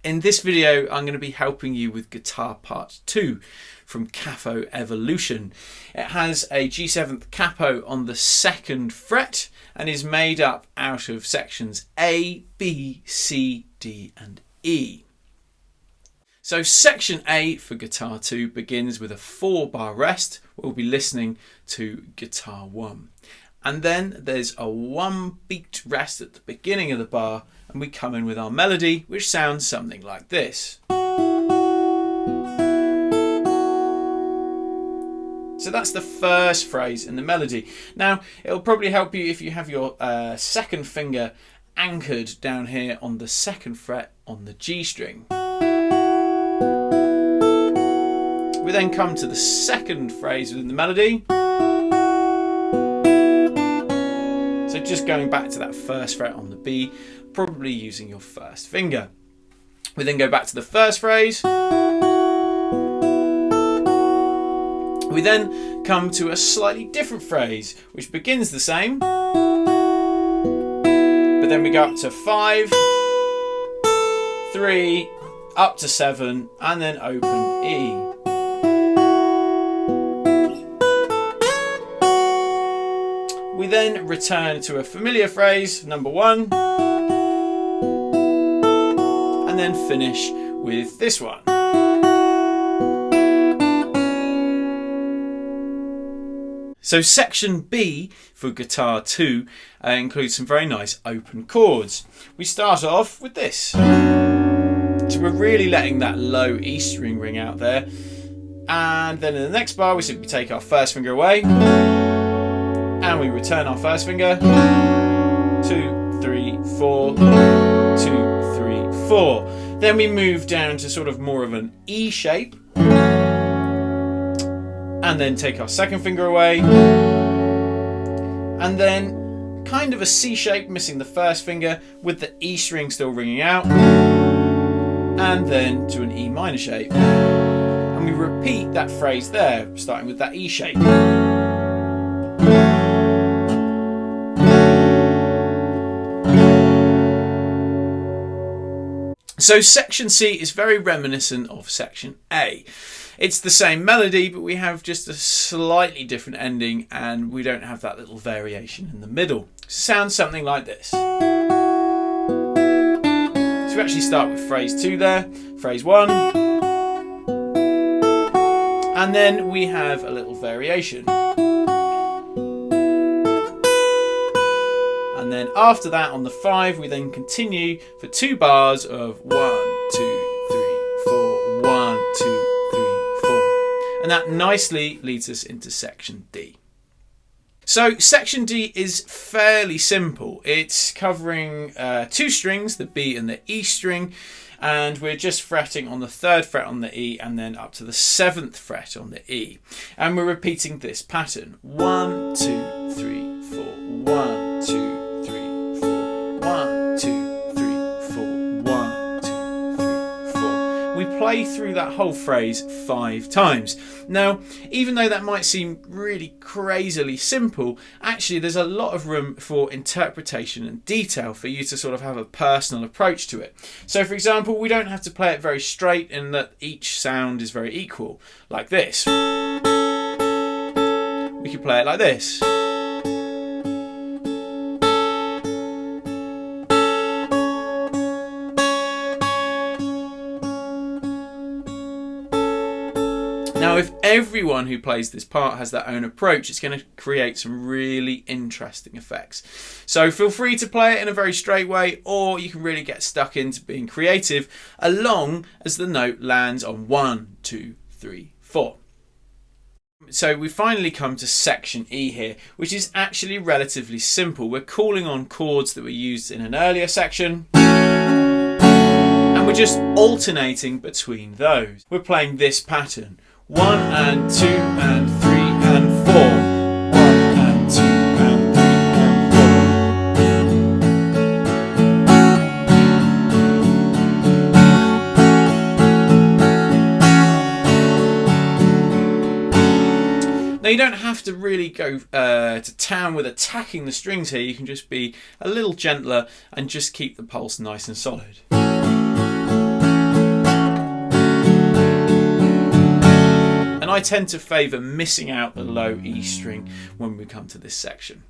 In this video, I'm going to be helping you with Guitar Part 2 from Capo Evolution. It has a G7th capo on the 2nd fret and is made up out of sections A, B, C, D and E. So section A for Guitar 2 begins with a 4-bar rest. We'll be listening to Guitar 1. And then there's a 1-beat rest at the beginning of the bar, and we come in with our melody, which sounds something like this. So that's the first phrase in the melody. Now, it'll probably help you if you have your second finger anchored down here on the 2nd fret on the G string. We then come to the second phrase within the melody. So just going back to that 1st fret on the B, probably using your 1st finger. We then go back to the 1st phrase. We then come to a slightly different phrase, which begins the same, but then we go up to 5, 3, up to 7, and then open E. We then return to a familiar phrase, number 1, and then finish with this one. So section B for Guitar 2 includes some very nice open chords. We start off with this. So we're really letting that low E string ring out there. And then in the next bar we simply take our 1st finger away. And we return our 1st finger, 2, 3, 4, 2, 3, 4. Then we move down to sort of more of an E shape, and then take our 2nd finger away, and then kind of a C shape, missing the 1st finger with the E string still ringing out, and then to an E minor shape. And we repeat that phrase there, starting with that E shape. So section C is very reminiscent of section A. It's the same melody, but we have just a slightly different ending, and we don't have that little variation in the middle. Sounds something like this. So we actually start with phrase 2 there, phrase 1, and then we have a little variation. And then after that, on the 5, we then continue for 2 bars of 1, 2, 3, 4, 1, 2, 3, 4. And that nicely leads us into section D. So section D is fairly simple. It's covering 2 strings, the B and the E string, and we're just fretting on the 3rd fret on the E and then up to the 7th fret on the E. And we're repeating this pattern. 1, 2, 3, 4, 1, 2, 1, 2, 3, 4, 1, 2, 3, 4. We play through that whole phrase 5 times. Now, even though that might seem really crazily simple, actually there's a lot of room for interpretation and detail for you to sort of have a personal approach to it. So for example, we don't have to play it very straight in that each sound is very equal, like this. We could play it like this. Now, if everyone who plays this part has their own approach, it's going to create some really interesting effects. So feel free to play it in a very straight way, or you can really get stuck into being creative, as long as the note lands on 1, 2, 3, 4. So we finally come to section E here, which is actually relatively simple. We're calling on chords that were used in an earlier section, and we're just alternating between those. We're playing this pattern. 1 and 2 and 3 and 4. 1 and 2 and 3 and 4. Now you don't have to really go to town with attacking the strings here. You can just be a little gentler and just keep the pulse nice and solid. I tend to favour missing out the low E string when we come to this section.